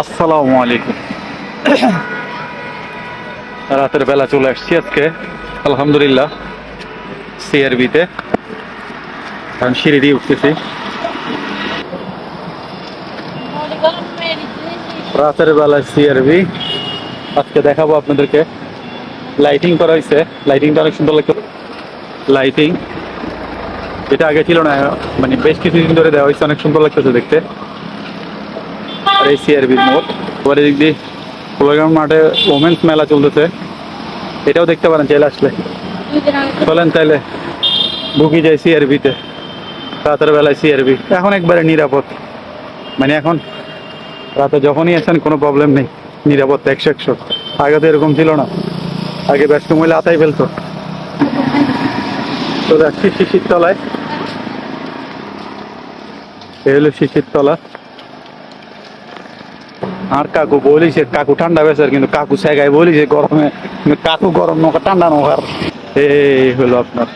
আসসালামু আলাইকুম। রাতের বেলা চলে আসছি আজকে আলহামদুলিল্লাহ সিআরবিতে, কারণ সিঁড়ি দিয়ে উঠতেছি। রাতের বেলা সিআরবি আজকে দেখাবো আপনাদেরকে। লাইটিং করা হয়েছে, লাইটিংটা অনেক সুন্দর লাগছে। লাইটিং এটা আগে ছিল না, মানে বেশ কিছুদিন ধরে দেওয়া হয়েছে, অনেক সুন্দর লাগতেছে দেখতে। আর এই সিআরবির মোড়, এবার এদিক দিয়ে প্লেগ্রাউন্ড মাঠে ওমেন্স মেলা চলতেছে, এটাও দেখতে পারেন চাইলে আসলে। চলেন তাইলে ঢুকি যাই সিআরবিতে। রাতের বেলায় সিআরবি এখন একবারে নিরাপদ, মানে এখন রাতে যখনই আসেন কোনো প্রবলেম নেই, নিরাপত্তা 100-100। আগে তো এরকম ছিল না, আগে ব্যস্ত মহিলা আতাই ফেলতো। তো যাচ্ছি শিশির তলায়, এ হলো শিশির তলা। আর কাকু বলিছে কাকু ঠান্ডা বেসার, কিন্তু কাকু সেগায় বলিছে গরমে, কিন্তু কাকু গরম নৌকা ঠান্ডা নৌকার। এই হলো আপনার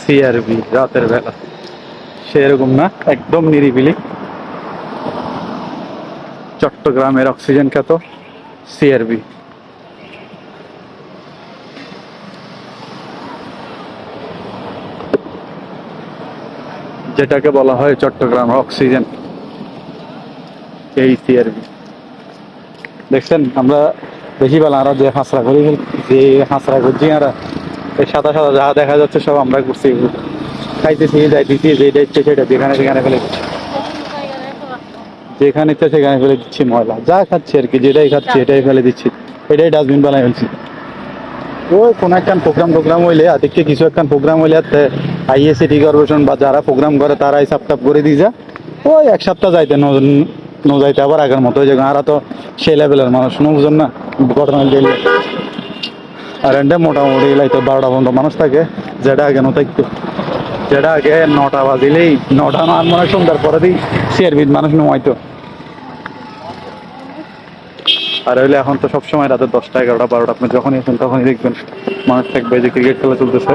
সিআরবি রাতের বেলা, সেরকম না, একদম নিরিবিলি। চট্টগ্রামের অক্সিজেন খ্যাত সিআরবি। যেটাকে বলা হয় চট্টগ্রাম অক্সিজেন, এই সিআরবি। দেখছেন আমরা বেশি বেলা আর যে হাঁসরা করি, যে হাঁসরা করছি আর এই সাদা সাদা যা দেখা যাচ্ছে সব আমরা করছি, খাইতেছি যাইতেছি, যেটা ইচ্ছে সেটা যেখানে সেখানে ফেলে দিচ্ছি, যেখানে ইচ্ছে সেখানে ফেলে দিচ্ছি। ময়লা যা খাচ্ছি আর কি, যেটাই খাচ্ছি এটাই ফেলে দিচ্ছি, এটাই ডাস্টবিন বানাই ফেলছি। ওই কোনো একখান প্রোগ্রাম হইলে আদিকে কিছু একখান প্রোগ্রাম হইলে আইএ সিটি কর্পোরেশন বা যারা প্রোগ্রাম করে তারাই সাপটাপ করে দিয়ে যা, ওই এক সপ্তাহ যাইতে নো যাইতে আবার আগের মতো হয়ে যায়। আর তো সেই লেভেলের মানুষ নো বুঝুন না ঘটনা গেলে। আর এন্ডে মোটামুটি লাইতে 12টা পর্যন্ত মানুষ থাকে, যেটা আগে নো থাকতো, যেটা আগে 9টা বাজিলেই 9টা না আর মনে হয় সন্ধ্যার পরে দিই সিআরবির মানুষ নোয়াইতো। আর হইলে এখন তো সবসময় রাতে 10টা 11টা 12টা আপনি যখনই আসেন তখনই দেখবেন মানুষ থাকবে, যে ক্রিকেট খেলা চলতেছে।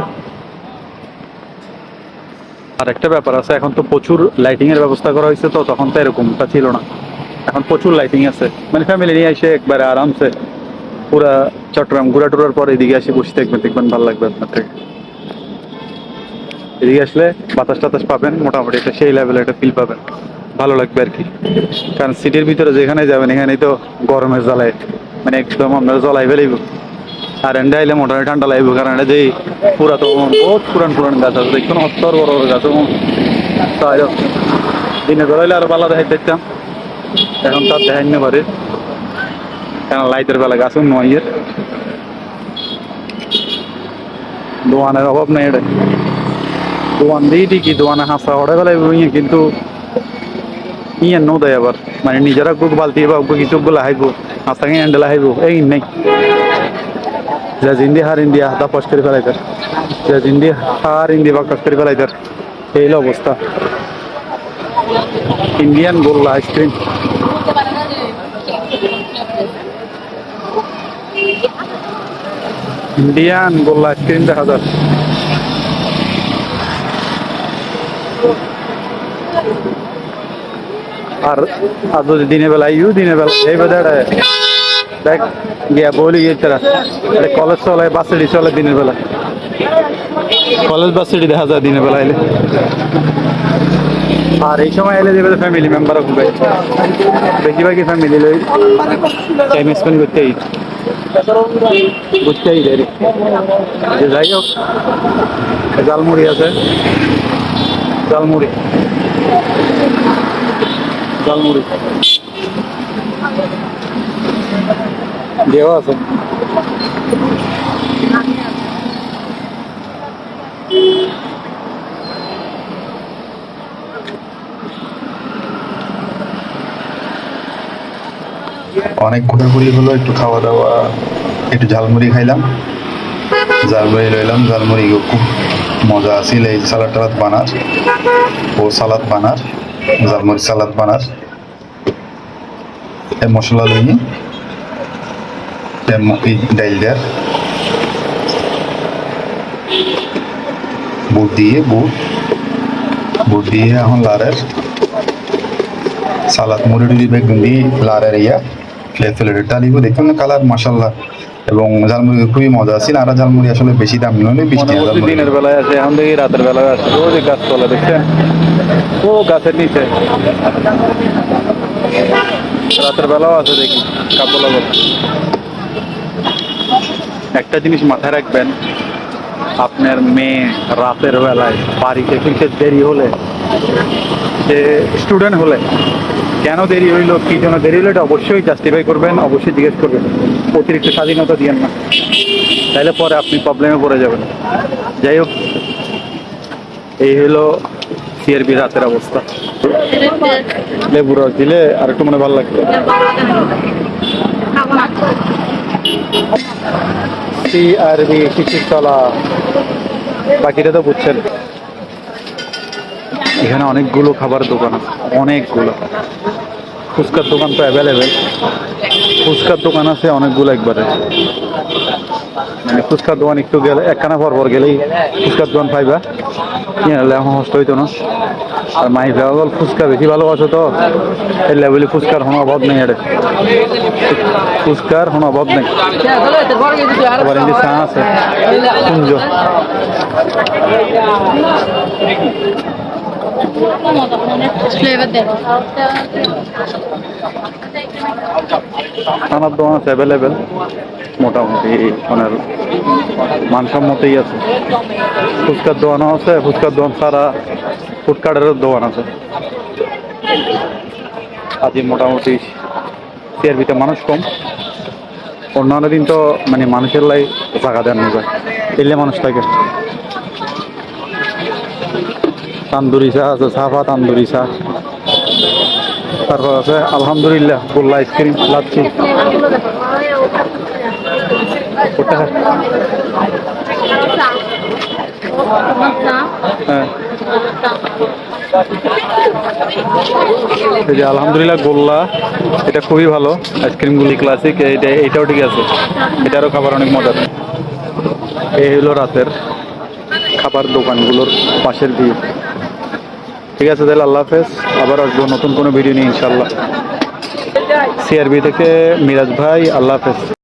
আর একটা ব্যাপার আছে, এখন তো প্রচুর লাইটিং এর ব্যবস্থা করা হয়েছে, তো তখন তো এরকমটা ছিল না, এখন প্রচুর লাইটিং আছে। মানে ফ্যামিলি নিয়ে এসে একবারে আরামসে পুরা চট্টগ্রাম ঘুরা টুরার পর এদিকে এসে বসে থাকবেন, দেখবেন ভালো লাগবে আপনার থেকে। এদিকে আসলে বাতাস টাতাস পাবেন, মোটামুটি একটা সেই লেভেলের একটা ফিল পাবেন, ভালো লাগবে আর কি। কারণ সিটির ভিতরে যেখানে যাবেন এখানেই তো গরমের জ্বালায়, মানে একদম আপনারা জ্বলাই ফেলাইব। আর এন্ডে আইলে মোটামুটি ঠান্ডা লাগবে, কারণ এটা যে পুরাতন বহুত পুরান গাছ আছে, দেখুন অস্তর বড় বড় গাছ। তাই দিনে বেলাইলে আরো ভালো দেখাই দেখতাম, এখন তার দেখাই না পারে, কারণ লাইটের বেলা গাছ নয়ের দোয়ানের অভাব নেই। এটা দোয়ান দিই ঠিকই, দোয়ানে হাঁসা হড়ে বেলায় কিন্তু ইয়ে নো দেয় আবার, মানে নিজেরা গুক বালতি বা কিছু গুলো হাইবো হাঁসাকে হ্যান্ডেল হাইবো এই নেই। যা জিন্দি হার ইন্ডিয়া হাতা ফস করে ফেলাইতার, যা জিন্দি হার ইন্দি বা কস করে ফেলাইতার, এই অবস্থা। ইন্ডিয়ান গোল্লা আইসক্রিম, ইন্ডিয়ান গোল্লা আইসক্রিম দেখা যায়। আর আর যদি দিনের বেলা দিনের বেলা এই বেলা দেখ গিয়া বলি তারা কলেজ চলে, বাসেডি চলে দিনের বেলা, কলেজ বাসেডি দেখা যায় দিনের বেলা এলে। আর এই সময় এলে যাবে ফ্যামিলি মেম্বারও খুব বেশিরভাগই ফ্যামিলি লই টাইম স্পেন্ড করতেই বুঝতেই দেরি। যাই হোক, জালমুড়ি আছে, জালমুড়ি জালমুড়ি দেওয়া আছে। অনেক ঘোরাঘুরি হলো, একটু খাওয়া দাওয়া, একটু ঝালমুড়ি খাইলাম, ঝালমুড়ি লইলাম। ঝালমুড়ি খুব মজা আছিল। এই সালাদ টালাদ বানার, ও সালাদ বানার, ঝালমুড়ি সালাদ বানার। এই মশলা লইনি ডাইল দেয়ার, বুট দিয়ে এখন লারের সালাদ মুড়ি টুড়ি বেগুন দিয়ে লারের ইয়া প্লেটের ডালিব দেখুন কালার মাসাল্লাহ এবং ঝালমুড়ি খুবই মজা আছে আর ঝালমুড়ি আসলে বেশি দাম নয় বিশ মনে টাকা করছি ঝালমুড়ি দিনের বেলায় আছে, এখন দেখি রাতের বেলায় আছে। ও যে গাছতলা দেখছেন, ও গাছের নিচে রাতের বেলাও আছে দেখি কাপড়। একটা জিনিস মাথায় রাখবেন, আপনার মেয়ে রাতের বেলায় বাড়িতে ফিরতে দেরি হলে, সে স্টুডেন্ট হলে কেন দেরি হইলো, কি জন্য দেরি হলো, এটা অবশ্যই জাস্টিফাই করবেন, অবশ্যই জিজ্ঞেস করবেন। অতিরিক্ত স্বাধীনতা দিয়েন না, তাইলে পরে আপনি প্রবলেমে পড়ে যাবেন। যাই হোক, এই হলো সিআরবি রাতের অবস্থা। লেবু রস দিলে আর একটু মনে ভালো লাগতো। সিআরবি শিশিরতলা, বাকিটা তো বুঝছেন। এখানে অনেকগুলো খাবার দোকান আছে, অনেকগুলো। ফুচকার দোকান তো অ্যাভেলেবেল, ফুচকার দোকান আছে অনেকগুলো একবারে। মানে ফুচকার দোকান একটু গেলে, একখানা পর গেলেই ফুচকার দোকান পাইবা, কিনলে এখন কষ্ট হইতো না। আর মাই ফেভাগল ফুচকা বেশি ভালোবাসো তো, এই লেভেলে ফুচকার কোনো অভাব নেই। এটা ফুচকার কোনো অভাব নেই। আবার এই যে চা আছে কুঞ্জ, খানার দোকান আছে অ্যাভেলেবেল, মোটামুটি ওনার মানসম্মতই আছে। ফুচকার দোকানও আছে, ফুচকার দোকান ছাড়া ফুডকার্টেরও দোকান আছে। আজ মোটামুটি সিআরবিতে মানুষ কম, অন্যান্য দিন তো মানে মানুষের লাই জায়গা দেন যায়, এলে মানুষ থাকে। তান্দুরি চা আছে, সাফা তান্দুরি চা। তারপর আছে আলহামদুলিল্লাহ গোল্লা আইসক্রিম, লাচ্ছি। হ্যাঁ, এই যে আলহামদুলিল্লাহ গোল্লা, এটা খুবই ভালো। আইসক্রিমগুলি ক্লাসিক, এইটাও ঠিক আছে, এটারও খাবার অনেক মজার। এই হলো রাতের খাবার দোকানগুলোর পাশের ভিউ। ঠিক আছে, তাহলে আল্লাহ হাফেজ, আবার আসবো নতুন কোনো ভিডিও নিয়ে ইনশাল্লাহ। সিআরবি থেকে মিরাজ ভাই, আল্লাহ হাফেজ।